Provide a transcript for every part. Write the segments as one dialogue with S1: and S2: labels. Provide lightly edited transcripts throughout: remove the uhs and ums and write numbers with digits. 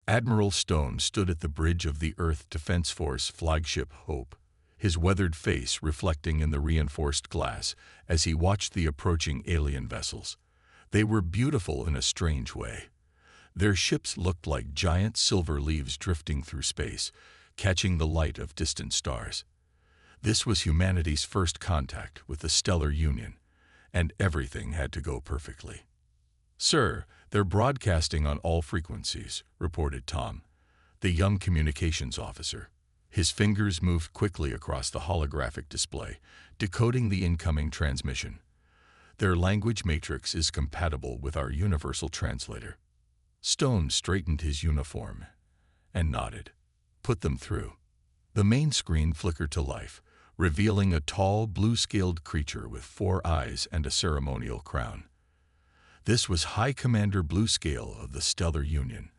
S1: Admiral Stone stood at the bridge of the Earth Defense Force flagship Hope, his weathered face reflecting in the reinforced glass as he watched the approaching alien vessels. They were beautiful in a strange way. Their ships looked like giant silver leaves drifting through space, catching the light of distant stars. This was humanity's first contact with the stellar union, and everything had to go perfectly. "Sir, they're broadcasting on all frequencies," reported Tom, the young communications officer. His fingers moved quickly across the holographic display, decoding the incoming transmission. "Their language matrix is compatible with our universal translator." Stone straightened his uniform and nodded. "Put them through." The main screen flickered to life, revealing a tall, blue-scaled creature with 4 eyes and a ceremonial crown. This was High Commander Bluescale of the Stellar Union,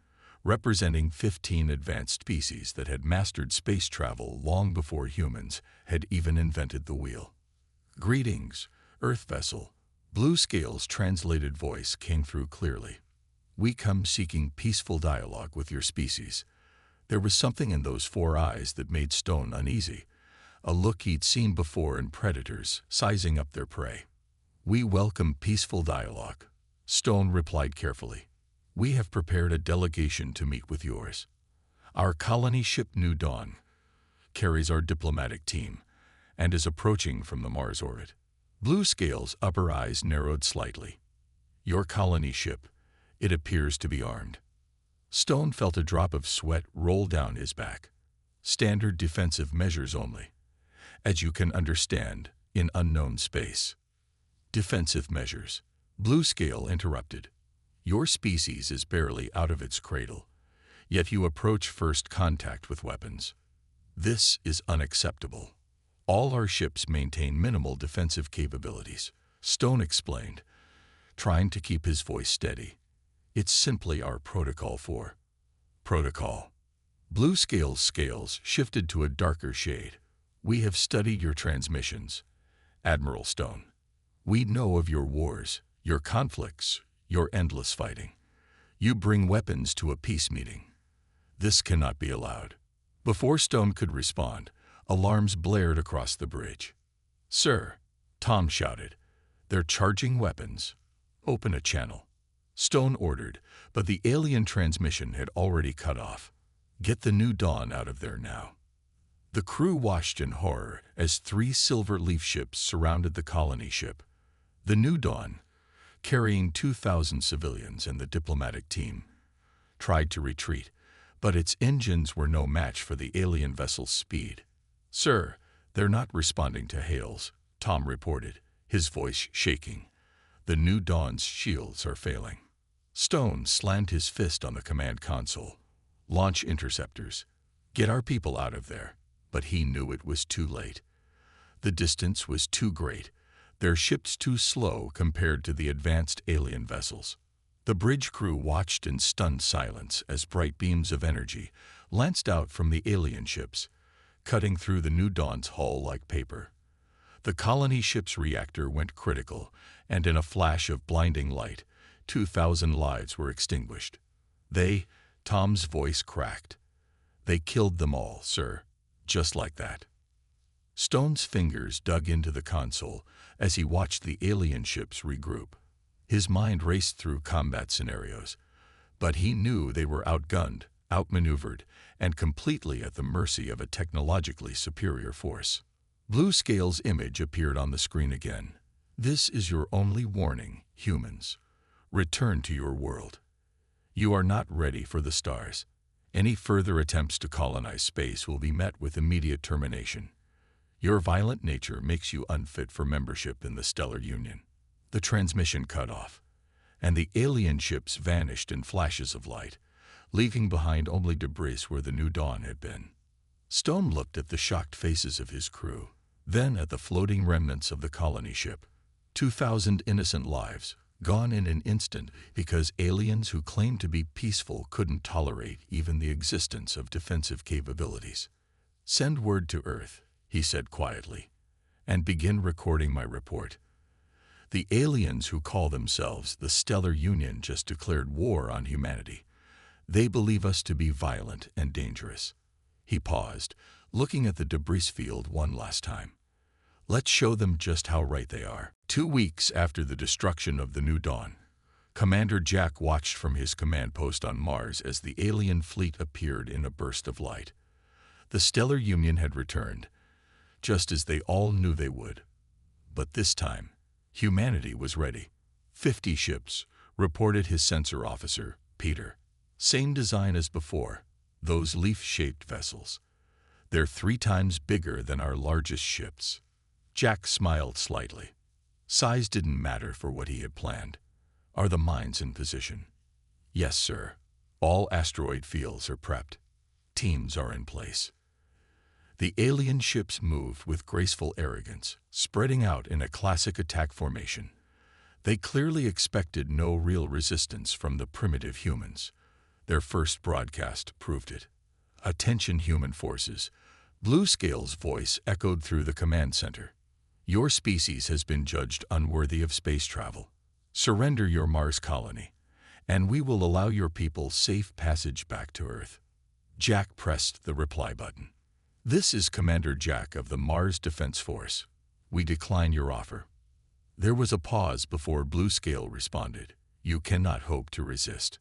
S1: representing 15 advanced species that had mastered space travel long before humans had even invented the wheel. "Greetings, Earth vessel." Bluescale's translated voice came through clearly. "We come seeking peaceful dialogue with your species." There was something in those 4 eyes that made Stone uneasy, a look he'd seen before in predators sizing up their prey. "We welcome peaceful dialogue," Stone replied carefully. "We have prepared a delegation to meet with yours. Our colony ship New Dawn carries our diplomatic team and is approaching from the Mars orbit." Bluescale's upper eyes narrowed slightly. "Your colony ship, it appears to be armed." Stone felt a drop of sweat roll down his back. "Standard defensive measures only, as you can understand, in unknown space." "Defensive measures," Bluescale interrupted. "Your species is barely out of its cradle, yet you approach first contact with weapons. This is unacceptable. All our ships maintain minimal defensive capabilities," Stone explained, trying to keep his voice steady. "It's simply our protocol for..." "Protocol." Bluescale's scales shifted to a darker shade. "We have studied your transmissions, Admiral Stone. We know of your wars, your conflicts, your endless fighting. You bring weapons to a peace meeting. This cannot be allowed." Before Stone could respond, alarms blared across the bridge. "Sir," Tom shouted, "they're charging weapons. Open a channel." Stone ordered, but the alien transmission had already cut off. "Get the New Dawn out of there now." The crew watched in horror as 3 silver leaf ships surrounded the colony ship. The New Dawn, carrying 2,000 civilians and the diplomatic team, tried to retreat, but its engines were no match for the alien vessel's speed. "Sir, they're not responding to hails," Tom reported, his voice shaking. "The New Dawn's shields are failing." Stone slammed his fist on the command console. "Launch interceptors. Get our people out of there." But he knew it was too late. The distance was too great, their ships too slow compared to the advanced alien vessels. The bridge crew watched in stunned silence as bright beams of energy lanced out from the alien ships, cutting through the New Dawn's hull like paper. The colony ship's reactor went critical, and in a flash of blinding light, 2,000 lives were extinguished. Tom's voice cracked. "They killed them all, sir, just like that." Stone's fingers dug into the console as he watched the alien ships regroup. His mind raced through combat scenarios, but he knew they were outgunned, outmaneuvered, and completely at the mercy of a technologically superior force. Bluescale's image appeared on the screen again. "This is your only warning, humans. Return to your world. You are not ready for the stars. Any further attempts to colonize space will be met with immediate termination. Your violent nature makes you unfit for membership in the Stellar Union." The transmission cut off, and the alien ships vanished in flashes of light, leaving behind only debris where the New Dawn had been. Stone looked at the shocked faces of his crew, then at the floating remnants of the colony ship. 2,000 innocent lives, gone in an instant because aliens who claimed to be peaceful couldn't tolerate even the existence of defensive capabilities. "Send word to Earth," he said quietly, "and begin recording my report. The aliens who call themselves the Stellar Union just declared war on humanity. They believe us to be violent and dangerous. He paused, looking at the debris field one last time. Let's show them just how right they are. 2 weeks after the destruction of the New Dawn, Commander Jack watched from his command post on Mars as the alien fleet appeared in a burst of light. The Stellar Union had returned, just as they all knew they would. But this time, humanity was ready. 50 ships, reported his sensor officer, Peter. Same design as before, those leaf-shaped vessels. They're 3 times bigger than our largest ships. Jack smiled slightly. Size didn't matter for what he had planned. Are the mines in position? Yes, sir. All asteroid fields are prepped. Teams are in place. The alien ships moved with graceful arrogance, spreading out in a classic attack formation. They clearly expected no real resistance from the primitive humans. Their first broadcast proved it. Attention, human forces. Bluescale's voice echoed through the command center. Your species has been judged unworthy of space travel. Surrender your Mars colony, and we will allow your people safe passage back to Earth. Jack pressed the reply button. This is Commander Jack of the Mars Defense Force. We decline your offer. There was a pause before Bluescale responded. You cannot hope to resist.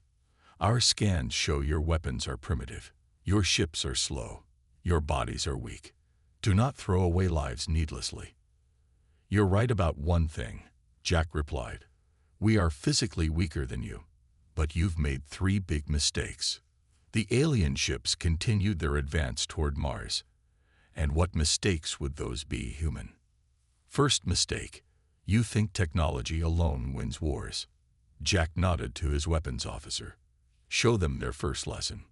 S1: Our scans show your weapons are primitive. Your ships are slow. Your bodies are weak. Do not throw away lives needlessly. You're right about one thing, Jack replied. We are physically weaker than you, but you've made 3 big mistakes. The alien ships continued their advance toward Mars. And what mistakes would those be, human? First mistake, you think technology alone wins wars. Jack nodded to his weapons officer. Show them their first lesson.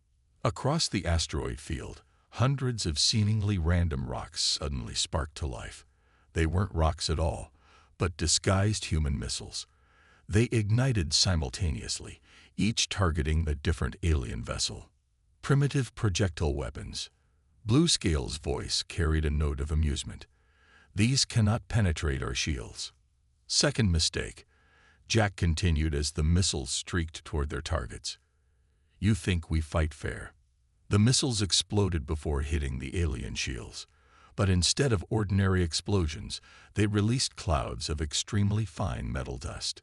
S1: Across the asteroid field, hundreds of seemingly random rocks suddenly sparked to life. They weren't rocks at all, but disguised human missiles. They ignited simultaneously, each targeting a different alien vessel. Primitive projectile weapons. Bluescale's voice carried a note of amusement. These cannot penetrate our shields. Second mistake, Jack continued as the missiles streaked toward their targets. You think we fight fair. The missiles exploded before hitting the alien shields. But instead of ordinary explosions, they released clouds of extremely fine metal dust.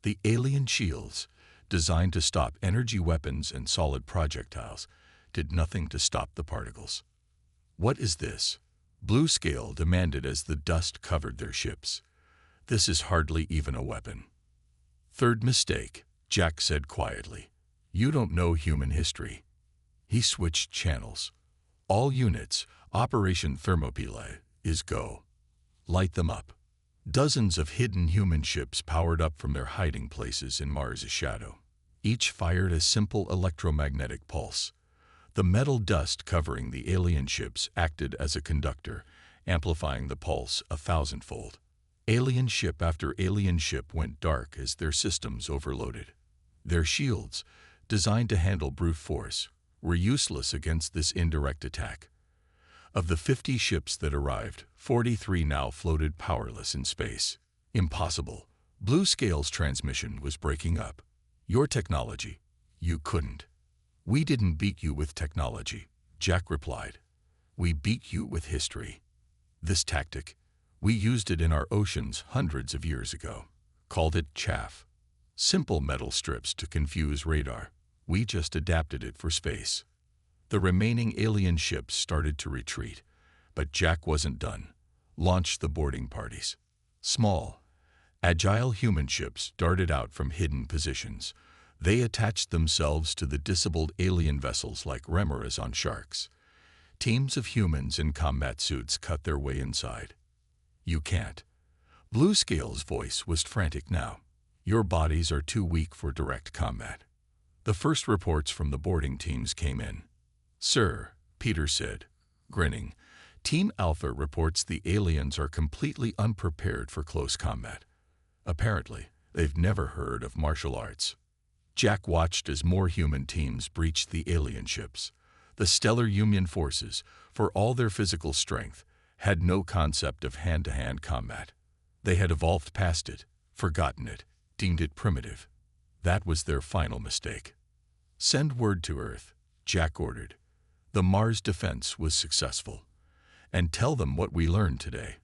S1: The alien shields, designed to stop energy weapons and solid projectiles, did nothing to stop the particles. What is this? Bluescale demanded as the dust covered their ships. This is hardly even a weapon. Third mistake, Jack said quietly. You don't know human history. He switched channels. All units, Operation Thermopylae is go. Light them up. Dozens of hidden human ships powered up from their hiding places in Mars' shadow. Each fired a simple electromagnetic pulse. The metal dust covering the alien ships acted as a conductor, amplifying the pulse 1,000-fold. Alien ship after alien ship went dark as their systems overloaded. Their shields, designed to handle brute force, were useless against this indirect attack. Of the 50 ships that arrived, 43 now floated powerless in space. Impossible. Bluescale's transmission was breaking up. Your technology. You couldn't. We didn't beat you with technology, Jack replied. We beat you with history. This tactic, we used it in our oceans hundreds of years ago. Called it chaff. Simple metal strips to confuse radar. We just adapted it for space. The remaining alien ships started to retreat, but Jack wasn't done. Launched the boarding parties. Small, agile human ships darted out from hidden positions. They attached themselves to the disabled alien vessels like remoras on sharks. Teams of humans in combat suits cut their way inside. You can't. Bluescale's voice was frantic now. Your bodies are too weak for direct combat. The first reports from the boarding teams came in. Sir, Peter said, grinning, Team Alpha reports the aliens are completely unprepared for close combat. Apparently, they've never heard of martial arts. Jack watched as more human teams breached the alien ships. The Stellar Union forces, for all their physical strength, had no concept of hand-to-hand combat. They had evolved past it, forgotten it, deemed it primitive. That was their final mistake. "Send word to Earth," Jack ordered. The Mars defense was successful. "And tell them what we learned today.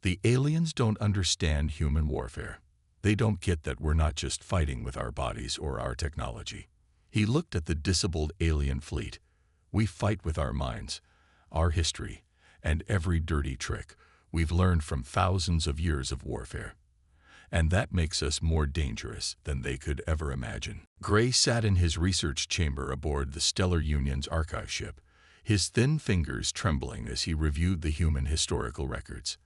S1: The aliens don't understand human warfare. They don't get that we're not just fighting with our bodies or our technology." He looked at the disabled alien fleet. "We fight with our minds, our history, and every dirty trick we've learned from thousands of years of warfare. And that makes us more dangerous than they could ever imagine." Gray sat in his research chamber aboard the Stellar Union's archive ship, his thin fingers trembling as he reviewed the human historical records.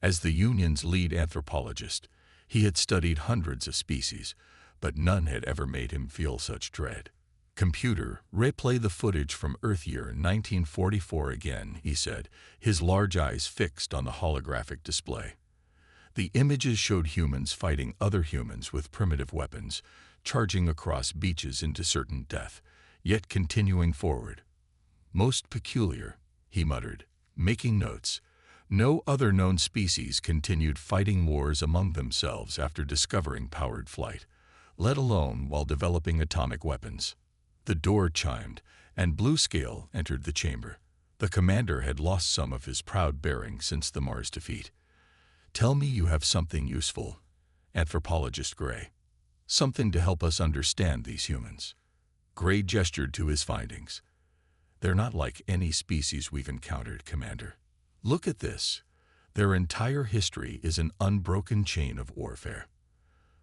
S1: As the Union's lead anthropologist, he had studied hundreds of species, but none had ever made him feel such dread. "Computer, replay the footage from Earth year 1944 again," he said, his large eyes fixed on the holographic display. The images showed humans fighting other humans with primitive weapons, charging across beaches into certain death, yet continuing forward. "Most peculiar," he muttered, making notes. No other known species continued fighting wars among themselves after discovering powered flight, let alone while developing atomic weapons. The door chimed, and Bluescale entered the chamber. The commander had lost some of his proud bearing since the Mars defeat. "Tell me you have something useful, Anthropologist Gray. Something to help us understand these humans." Gray gestured to his findings. "They're not like any species we've encountered, Commander. Look at this. Their entire history is an unbroken chain of warfare.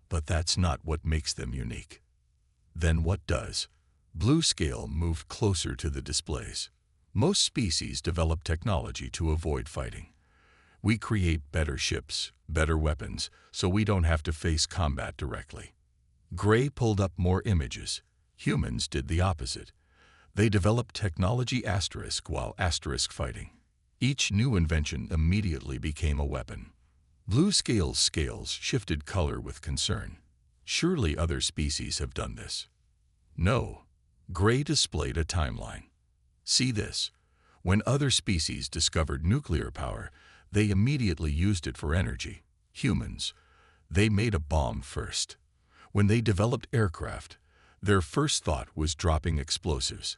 S1: But that's not what makes them unique." "Then what does?" Bluescale moved closer to the displays. "Most species develop technology to avoid fighting. We create better ships, better weapons, so we don't have to face combat directly." Gray pulled up more images. Humans did the opposite. They developed technology asterisk while asterisk fighting. Each new invention immediately became a weapon. Bluescale's scales shifted color with concern. "Surely other species have done this." "No." Gray displayed a timeline. "See this. When other species discovered nuclear power, they immediately used it for energy. Humans, they made a bomb first. When they developed aircraft, their first thought was dropping explosives.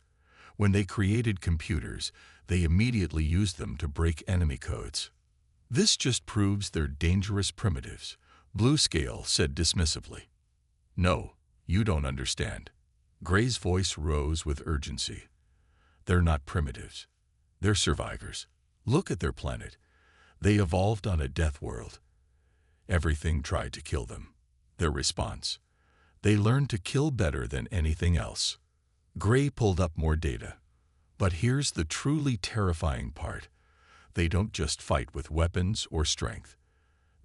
S1: When they created computers, they immediately used them to break enemy codes. This just proves they're dangerous primitives," Bluescale said dismissively. "No, you don't understand." Gray's voice rose with urgency. "They're not primitives. They're survivors. Look at their planet. They evolved on a death world. Everything tried to kill them. Their response: they learned to kill better than anything else." Gray pulled up more data. "But here's the truly terrifying part. They don't just fight with weapons or strength.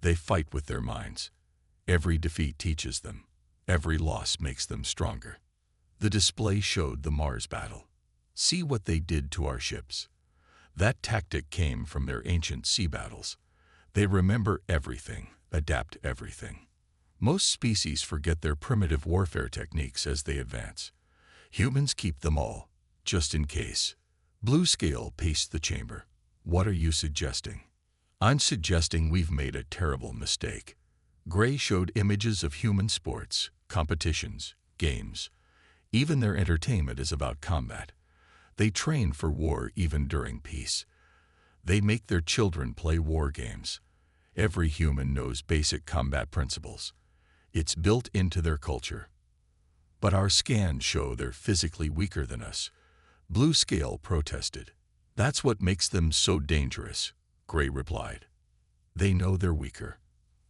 S1: They fight with their minds. Every defeat teaches them. Every loss makes them stronger." The display showed the Mars battle. "See what they did to our ships. That tactic came from their ancient sea battles. They remember everything, adapt everything. Most species forget their primitive warfare techniques as they advance. Humans keep them all, just in case." Bluescale paced the chamber. "What are you suggesting?" "I'm suggesting we've made a terrible mistake." Gray showed images of human sports, competitions, games. Even their entertainment is about combat. They train for war even during peace. They make their children play war games. Every human knows basic combat principles. It's built into their culture. But our scans show they're physically weaker than us," Bluescale protested. "That's what makes them so dangerous," Gray replied. "They know they're weaker.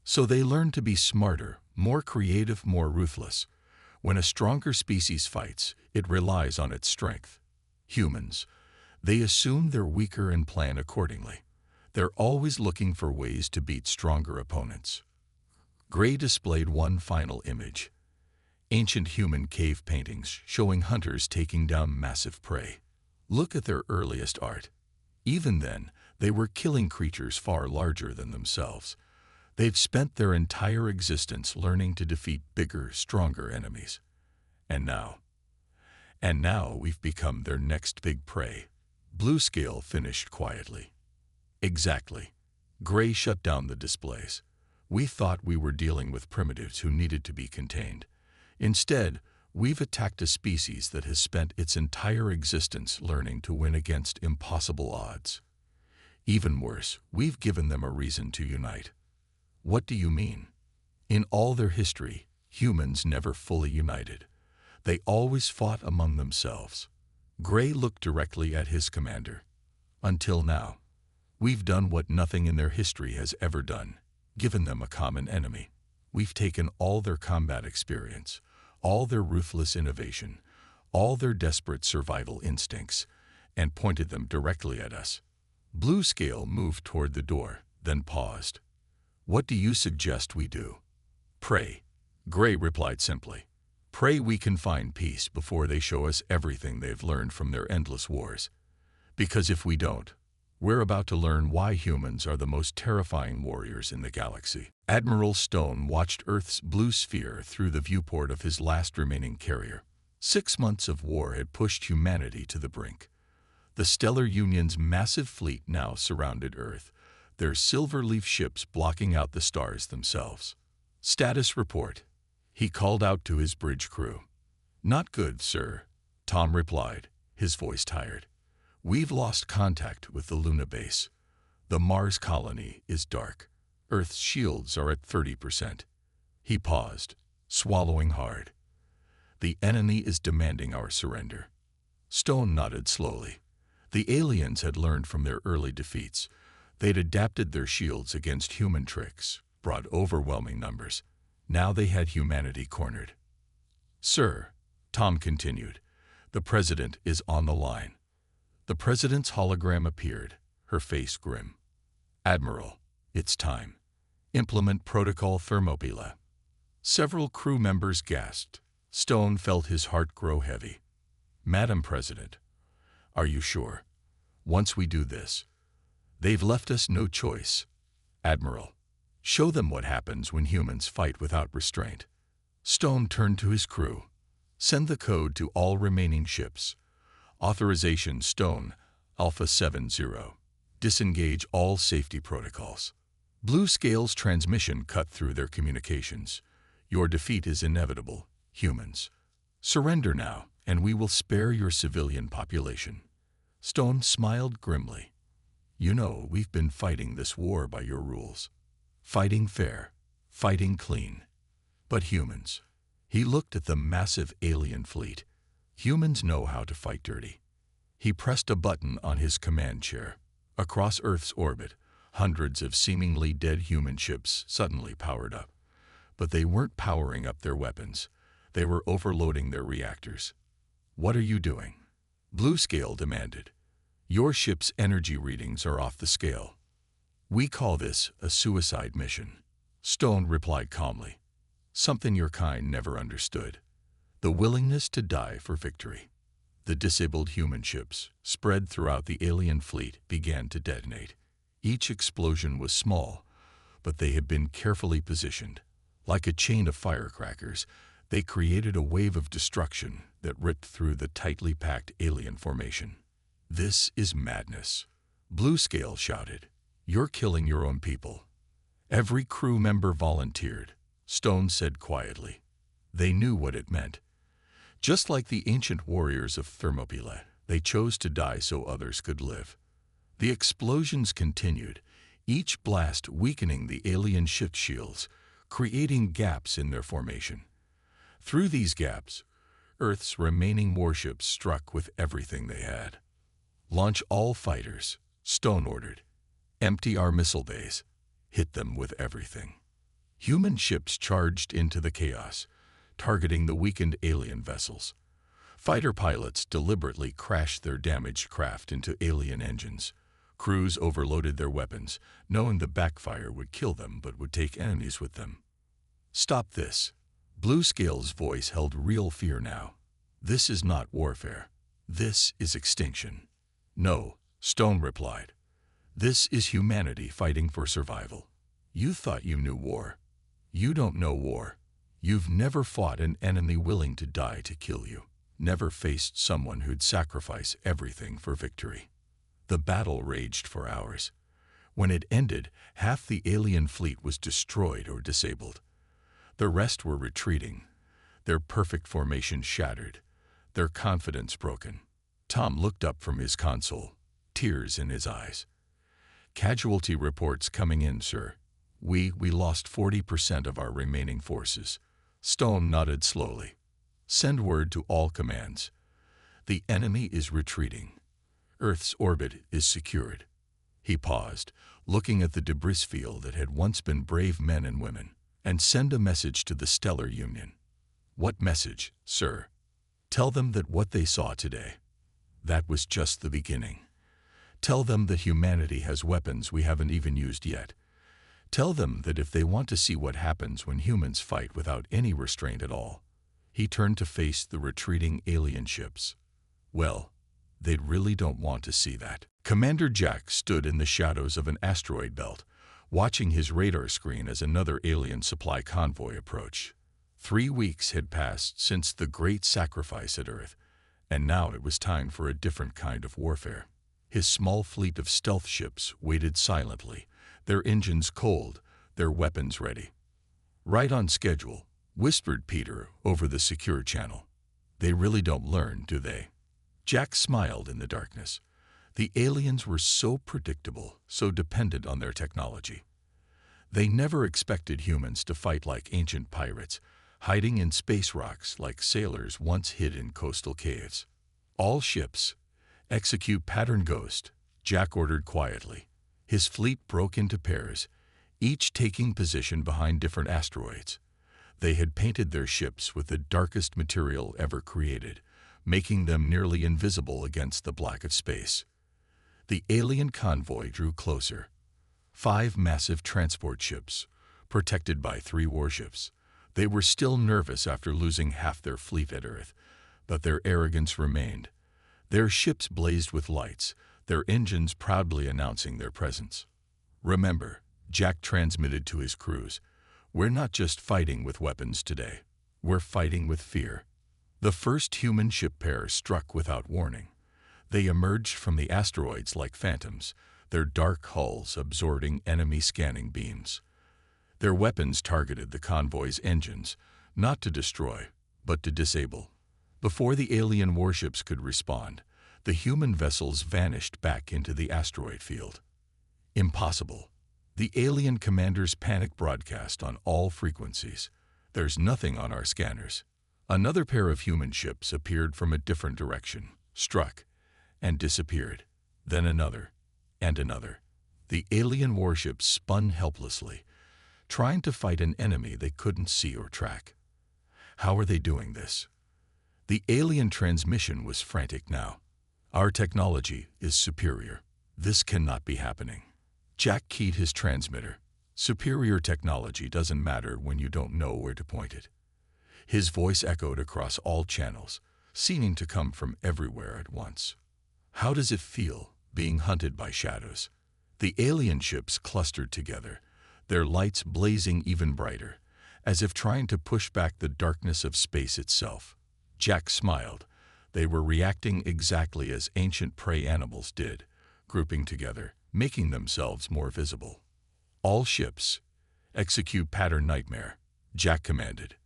S1: So they learn to be smarter, more creative, more ruthless. When a stronger species fights, it relies on its strength. Humans, they assume they're weaker and plan accordingly. They're always looking for ways to beat stronger opponents." Gray displayed one final image. Ancient human cave paintings showing hunters taking down massive prey. Look at their earliest art. Even then, they were killing creatures far larger than themselves. They've spent their entire existence learning to defeat bigger, stronger enemies. And now we've become their next big prey," Bluescale finished quietly. "Exactly." Gray shut down the displays. "We thought we were dealing with primitives who needed to be contained. Instead, We've attacked a species that has spent its entire existence learning to win against impossible odds. Even worse, we've given them a reason to unite. What do you mean? In all their history, humans never fully united. They always fought among themselves. Gray looked directly at his commander. Until now, we've done what nothing in their history has ever done, given them a common enemy. We've taken all their combat experience, all their ruthless innovation, all their desperate survival instincts, and pointed them directly at us. Blue Scale moved toward the door, then paused. What do you suggest we do? Pray. Gray replied simply. Pray we can find peace before they show us everything they've learned from their endless wars. Because if we don't, we're about to learn why humans are the most terrifying warriors in the galaxy. Admiral Stone watched Earth's blue sphere through the viewport of his last remaining carrier. 6 months of war had pushed humanity to the brink. The Stellar Union's massive fleet now surrounded Earth, their silver-leaf ships blocking out the stars themselves. Status report. He called out to his bridge crew. Not good, sir, Tom replied, his voice tired. We've lost contact with the Luna base. The Mars colony is dark. Earth's shields are at 30%. He paused, swallowing hard. The enemy is demanding our surrender. Stone nodded slowly. The aliens had learned from their early defeats. They'd adapted their shields against human tricks, brought overwhelming numbers. Now they had humanity cornered. Sir, Tom continued, the president is on the line. The president's hologram appeared, her face grim. Admiral, it's time. Implement Protocol Thermopylae. Several crew members gasped. Stone felt his heart grow heavy. Madam President, are you sure? Once we do this, they've left us no choice. Admiral, show them what happens when humans fight without restraint. Stone turned to his crew. Send the code to all remaining ships. Authorization Stone, Alpha 70. Disengage all safety protocols. Blue Scale's transmission cut through their communications. Your defeat is inevitable, humans. Surrender now, and we will spare your civilian population. Stone smiled grimly. You know, we've been fighting this war by your rules. Fighting fair, fighting clean. But humans. He looked at the massive alien fleet. Humans know how to fight dirty. He pressed a button on his command chair. Across Earth's orbit, hundreds of seemingly dead human ships suddenly powered up. But they weren't powering up their weapons. They were overloading their reactors. What are you doing? Blue Scale demanded. Your ship's energy readings are off the scale. We call this a suicide mission. Stone replied calmly. Something your kind never understood. The willingness to die for victory. The disabled human ships, spread throughout the alien fleet, began to detonate. Each explosion was small, but they had been carefully positioned. Like a chain of firecrackers, they created a wave of destruction that ripped through the tightly packed alien formation. This is madness, Blue Scale shouted. You're killing your own people. Every crew member volunteered, Stone said quietly. They knew what it meant. Just like the ancient warriors of Thermopylae, they chose to die so others could live. The explosions continued, each blast weakening the alien ship shields, creating gaps in their formation. Through these gaps, Earth's remaining warships struck with everything they had. Launch all fighters, Stone ordered. Empty our missile bays. Hit them with everything. Human ships charged into the chaos, targeting the weakened alien vessels. Fighter pilots deliberately crashed their damaged craft into alien engines. Crews overloaded their weapons, knowing the backfire would kill them but would take enemies with them. Stop this. Blue Scale's voice held real fear now. This is not warfare. This is extinction. No, Stone replied. This is humanity fighting for survival. You thought you knew war. You don't know war. You've never fought an enemy willing to die to kill you. Never faced someone who'd sacrifice everything for victory. The battle raged for hours. When it ended, half the alien fleet was destroyed or disabled. The rest were retreating, their perfect formation shattered, their confidence broken. Tom looked up from his console, tears in his eyes. "Casualty reports coming in, sir. We lost 40% of our remaining forces." Stone nodded slowly. "Send word to all commands. The enemy is retreating. Earth's orbit is secured." He paused, looking at the debris field that had once been brave men and women. "And send a message to the Stellar Union." "What message, sir?" "Tell them that what they saw today, that was just the beginning. Tell them that humanity has weapons we haven't even used yet. Tell them that if they want to see what happens when humans fight without any restraint at all." He turned to face the retreating alien ships. "Well, they really don't want to see that." Commander Jack stood in the shadows of an asteroid belt, watching his radar screen as another alien supply convoy approached. 3 weeks had passed since the great sacrifice at Earth, and now it was time for a different kind of warfare. His small fleet of stealth ships waited silently, their engines cold, their weapons ready. "Right on schedule," whispered Peter over the secure channel. "They really don't learn, do they?" Jack smiled in the darkness. The aliens were so predictable, so dependent on their technology. They never expected humans to fight like ancient pirates, hiding in space rocks like sailors once hid in coastal caves. "All ships, execute pattern ghost," Jack ordered quietly. His fleet broke into pairs, each taking position behind different asteroids. They had painted their ships with the darkest material ever created, making them nearly invisible against the black of space. The alien convoy drew closer. 5 massive transport ships, protected by 3 warships. They were still nervous after losing half their fleet at Earth, but their arrogance remained. Their ships blazed with lights, their engines proudly announcing their presence. "Remember," Jack transmitted to his crews, "we're not just fighting with weapons today. We're fighting with fear." The first human ship pair struck without warning. They emerged from the asteroids like phantoms, their dark hulls absorbing enemy scanning beams. Their weapons targeted the convoy's engines, not to destroy, but to disable. Before the alien warships could respond, the human vessels vanished back into the asteroid field. "Impossible." The alien commander's panic broadcast on all frequencies. "There's nothing on our scanners." Another pair of human ships appeared from a different direction, struck, and disappeared. Then another, and another. The alien warships spun helplessly, trying to fight an enemy they couldn't see or track. How are they doing this? The alien transmission was frantic now. "Our technology is superior. This cannot be happening." Jack keyed his transmitter. Superior technology doesn't matter when you don't know where to point it. His voice echoed across all channels, seeming to come from everywhere at once. "How does it feel, being hunted by shadows?" The alien ships clustered together, their lights blazing even brighter, as if trying to push back the darkness of space itself. Jack smiled. They were reacting exactly as ancient prey animals did, grouping together, making themselves more visible. "All ships, execute pattern nightmare," Jack commanded.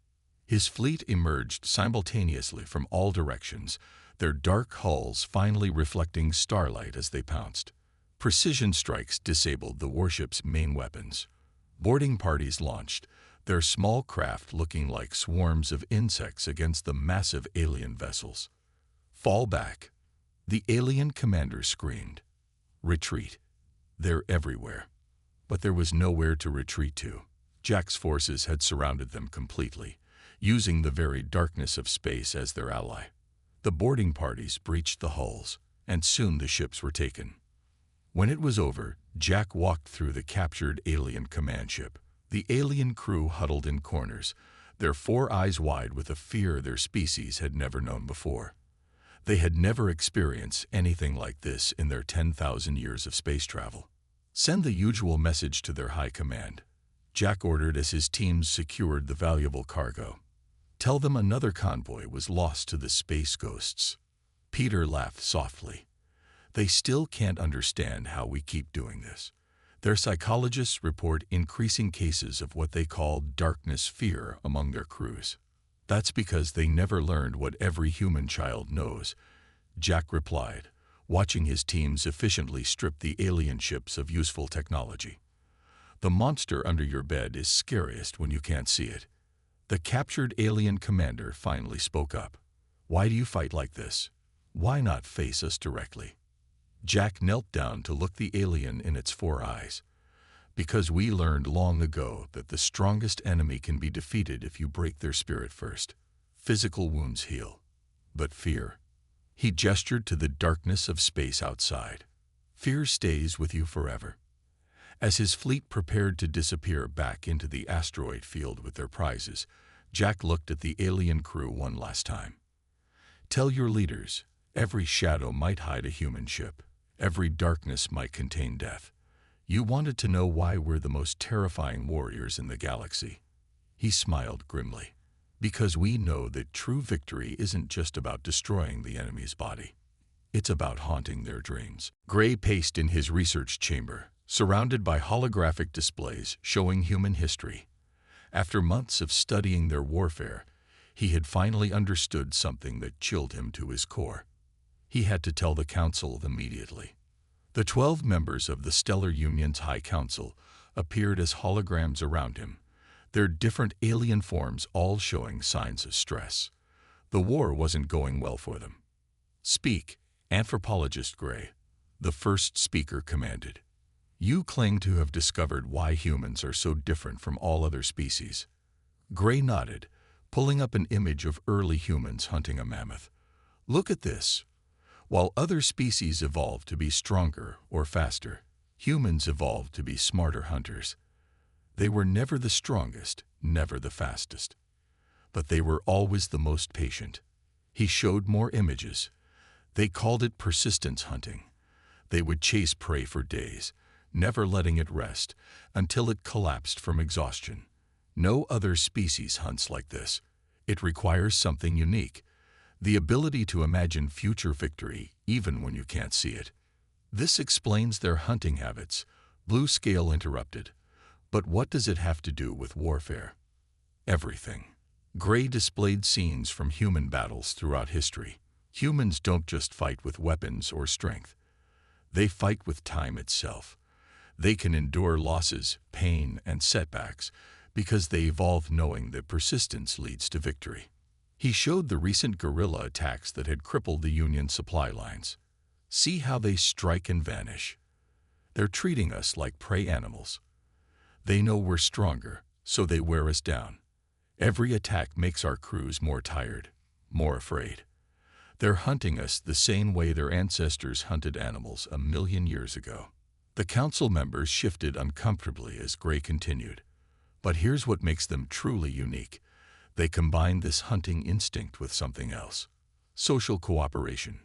S1: His fleet emerged simultaneously from all directions, their dark hulls finally reflecting starlight as they pounced. Precision strikes disabled the warship's main weapons. Boarding parties launched, their small craft looking like swarms of insects against the massive alien vessels. "Fall back," the alien commander screamed. "Retreat. They're everywhere." But there was nowhere to retreat to. Jack's forces had surrounded them completely, using the very darkness of space as their ally. The boarding parties breached the hulls, and soon the ships were taken. When it was over, Jack walked through the captured alien command ship. The alien crew huddled in corners, their 4 eyes wide with a fear their species had never known before. They had never experienced anything like this in their 10,000 years of space travel. "Send the usual message to their high command," Jack ordered as his teams secured the valuable cargo. "Tell them another convoy was lost to the space ghosts." Peter laughed softly. "They still can't understand how we keep doing this. Their psychologists report increasing cases of what they call darkness fear among their crews." That's because they never learned what every human child knows, Jack replied, watching his teams efficiently strip the alien ships of useful technology. The monster under your bed is scariest when you can't see it. The captured alien commander finally spoke up. Why do you fight like this? Why not face us directly? Jack knelt down to look the alien in its 4 eyes. Because we learned long ago that the strongest enemy can be defeated if you break their spirit first. Physical wounds heal, but fear. He gestured to the darkness of space outside. Fear stays with you forever. As his fleet prepared to disappear back into the asteroid field with their prizes, Jack looked at the alien crew one last time. Tell your leaders, every shadow might hide a human ship. Every darkness might contain death. You wanted to know why we're the most terrifying warriors in the galaxy. He smiled grimly. Because we know that true victory isn't just about destroying the enemy's body. It's about haunting their dreams. Gray paced in his research chamber, surrounded by holographic displays showing human history. After months of studying their warfare, he had finally understood something that chilled him to his core. He had to tell the Council immediately. The 12 members of the Stellar Union's High Council appeared as holograms around him, their different alien forms all showing signs of stress. The war wasn't going well for them. Speak, Anthropologist Gray, the first speaker commanded. You claim to have discovered why humans are so different from all other species. Gray nodded, pulling up an image of early humans hunting a mammoth. Look at this. While other species evolved to be stronger or faster, humans evolved to be smarter hunters. They were never the strongest, never the fastest. But they were always the most patient. He showed more images. They called it persistence hunting. They would chase prey for days, never letting it rest, until it collapsed from exhaustion. No other species hunts like this. It requires something unique. The ability to imagine future victory even when you can't see it. This explains their hunting habits. Blue Scale interrupted. But what does it have to do with warfare? Everything. Gray displayed scenes from human battles throughout history. Humans don't just fight with weapons or strength. They fight with time itself. They can endure losses, pain, and setbacks because they evolved knowing that persistence leads to victory. He showed the recent guerrilla attacks that had crippled the Union supply lines. See how they strike and vanish. They're treating us like prey animals. They know we're stronger, so they wear us down. Every attack makes our crews more tired, more afraid. They're hunting us the same way their ancestors hunted animals 1,000,000 years ago. The council members shifted uncomfortably as Gray continued. But here's what makes them truly unique. They combine this hunting instinct with something else. Social cooperation.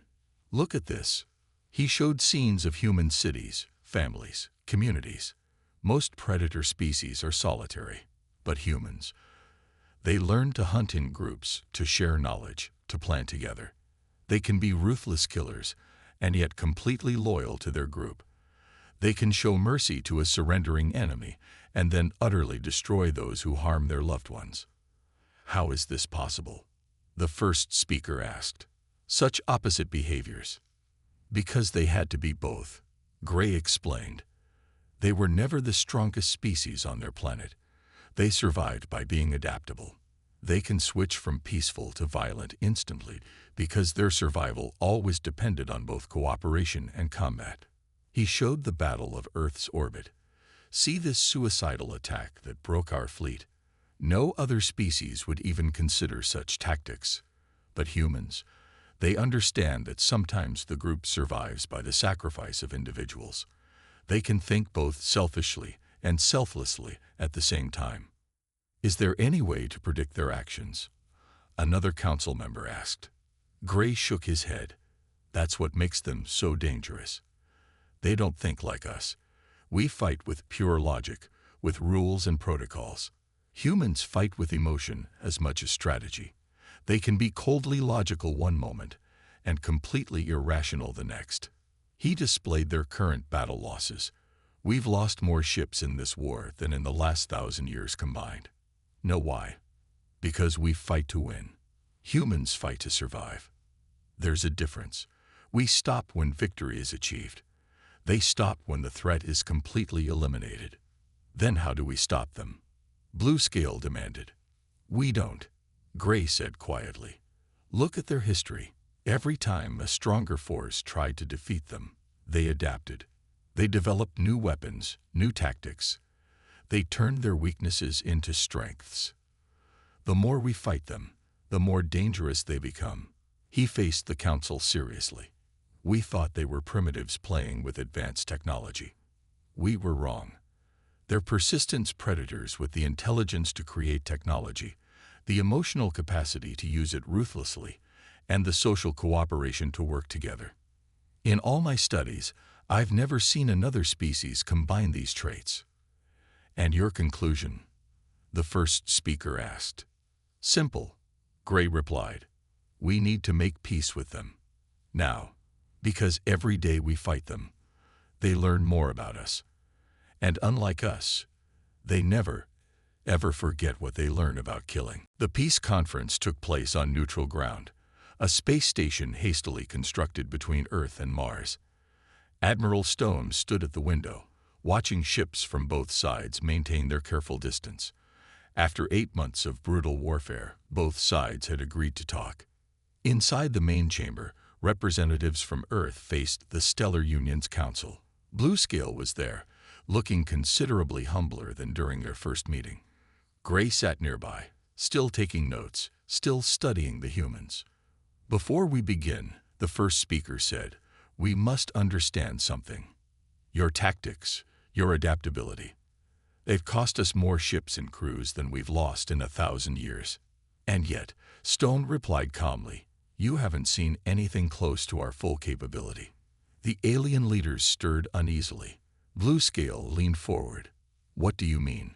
S1: Look at this. He showed scenes of human cities, families, communities. Most predator species are solitary, but humans. They learn to hunt in groups, to share knowledge, to plan together. They can be ruthless killers, and yet completely loyal to their group. They can show mercy to a surrendering enemy, and then utterly destroy those who harm their loved ones. How is this possible? The first speaker asked. Such opposite behaviors. Because they had to be both, Gray explained. They were never the strongest species on their planet. They survived by being adaptable. They can switch from peaceful to violent instantly because their survival always depended on both cooperation and combat. He showed the battle of Earth's orbit. See this suicidal attack that broke our fleet. No other species would even consider such tactics. But humans, they understand that sometimes the group survives by the sacrifice of individuals. They can think both selfishly and selflessly at the same time. Is there any way to predict their actions? Another council member asked. Gray shook his head. That's what makes them so dangerous. They don't think like us. We fight with pure logic, with rules and protocols. Humans fight with emotion as much as strategy. They can be coldly logical one moment and completely irrational the next. He displayed their current battle losses. We've lost more ships in this war than in the last 1,000 years combined. Know why? Because we fight to win. Humans fight to survive. There's a difference. We stop when victory is achieved. They stop when the threat is completely eliminated. Then how do we stop them? Blue Scale demanded. We don't. Gray said quietly. Look at their history. Every time a stronger force tried to defeat them, they adapted. They developed new weapons, new tactics. They turned their weaknesses into strengths. The more we fight them, the more dangerous they become. He faced the council seriously. We thought they were primitives playing with advanced technology. We were wrong. They're persistent predators with the intelligence to create technology, the emotional capacity to use it ruthlessly, and the social cooperation to work together. In all my studies, I've never seen another species combine these traits. And your conclusion? The first speaker asked. Simple, Gray replied. We need to make peace with them. Now, because every day we fight them, they learn more about us. And unlike us, they never, ever forget what they learn about killing. The peace conference took place on neutral ground, a space station hastily constructed between Earth and Mars. Admiral Stone stood at the window, watching ships from both sides maintain their careful distance. After 8 months of brutal warfare, both sides had agreed to talk. Inside the main chamber, representatives from Earth faced the Stellar Union's council. Blue Scale was there, looking considerably humbler than during their first meeting. Gray sat nearby, still taking notes, still studying the humans. Before we begin, the first speaker said, we must understand something. Your tactics, your adaptability. They've cost us more ships and crews than we've lost in 1,000 years. And yet, Stone replied calmly, you haven't seen anything close to our full capability. The alien leaders stirred uneasily. Blue Scale leaned forward. What do you mean?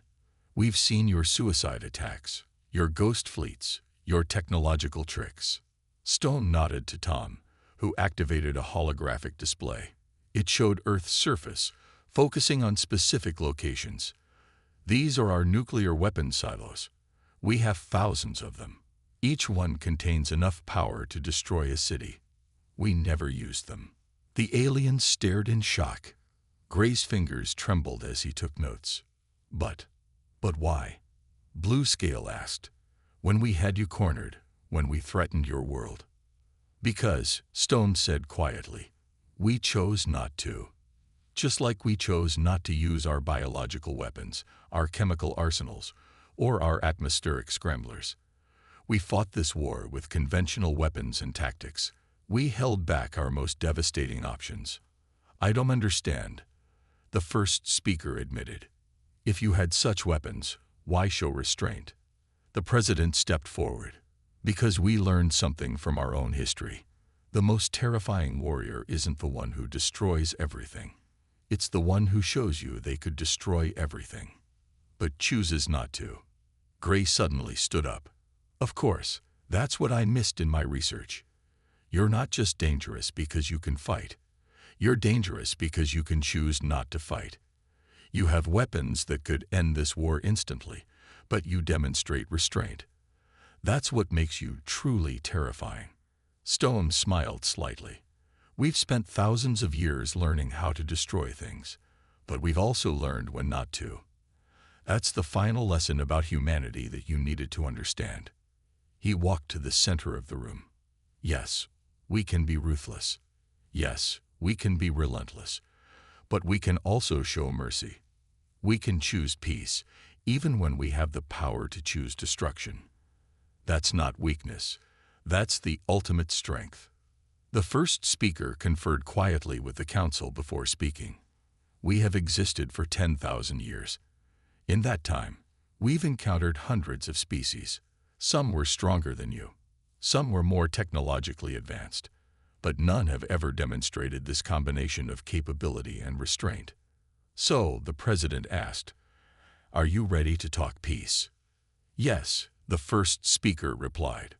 S1: We've seen your suicide attacks, your ghost fleets, your technological tricks. Stone nodded to Tom, who activated a holographic display. It showed Earth's surface, focusing on specific locations. These are our nuclear weapon silos. We have thousands of them. Each one contains enough power to destroy a city. We never used them. The aliens stared in shock. Gray's fingers trembled as he took notes. But why? Blue Scale asked. When we had you cornered, when we threatened your world. Because, Stone said quietly, we chose not to. Just like we chose not to use our biological weapons, our chemical arsenals, or our atmospheric scramblers. We fought this war with conventional weapons and tactics. We held back our most devastating options. I don't understand, the first speaker admitted. If you had such weapons, why show restraint? The president stepped forward. Because we learned something from our own history. The most terrifying warrior isn't the one who destroys everything. It's the one who shows you they could destroy everything, but chooses not to. Gray suddenly stood up. Of course, that's what I missed in my research. You're not just dangerous because you can fight. You're dangerous because you can choose not to fight. You have weapons that could end this war instantly, but you demonstrate restraint. That's what makes you truly terrifying. Stone smiled slightly. We've spent thousands of years learning how to destroy things, but we've also learned when not to. That's the final lesson about humanity that you needed to understand. He walked to the center of the room. Yes, we can be ruthless. Yes, we can be relentless. But we can also show mercy. We can choose peace, even when we have the power to choose destruction. That's not weakness. That's the ultimate strength. The first speaker conferred quietly with the council before speaking. We have existed for 10,000 years. In that time, we've encountered hundreds of species. Some were stronger than you. Some were more technologically advanced. But none have ever demonstrated this combination of capability and restraint. So, the president asked, are you ready to talk peace? Yes, the first speaker replied.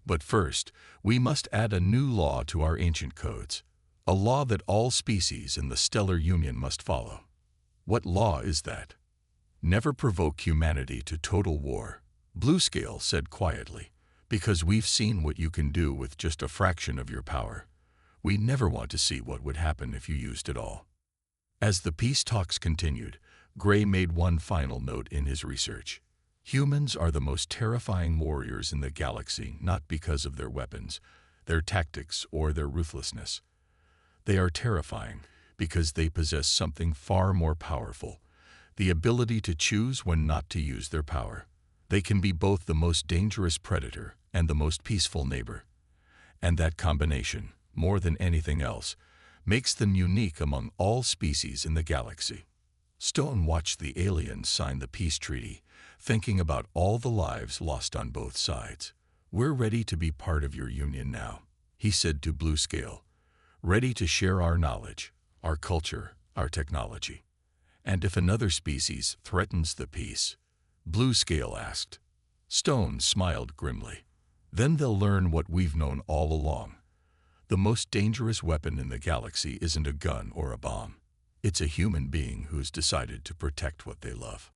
S1: But first, we must add a new law to our ancient codes, a law that all species in the Stellar Union must follow. What law is that? Never provoke humanity to total war. Bluescale said quietly, because we've seen what you can do with just a fraction of your power. We never want to see what would happen if you used it all. As the peace talks continued, Gray made one final note in his research. Humans are the most terrifying warriors in the galaxy, not because of their weapons, their tactics, or their ruthlessness. They are terrifying because they possess something far more powerful, the ability to choose when not to use their power. They can be both the most dangerous predator and the most peaceful neighbor. And that combination, more than anything else, makes them unique among all species in the galaxy. Stone watched the aliens sign the peace treaty, thinking about all the lives lost on both sides. "We're ready to be part of your union now," he said to Bluescale, "ready to share our knowledge, our culture, our technology. And if another species threatens the peace?" Bluescale asked. Stone smiled grimly. "Then they'll learn what we've known all along. The most dangerous weapon in the galaxy isn't a gun or a bomb. It's a human being who's decided to protect what they love."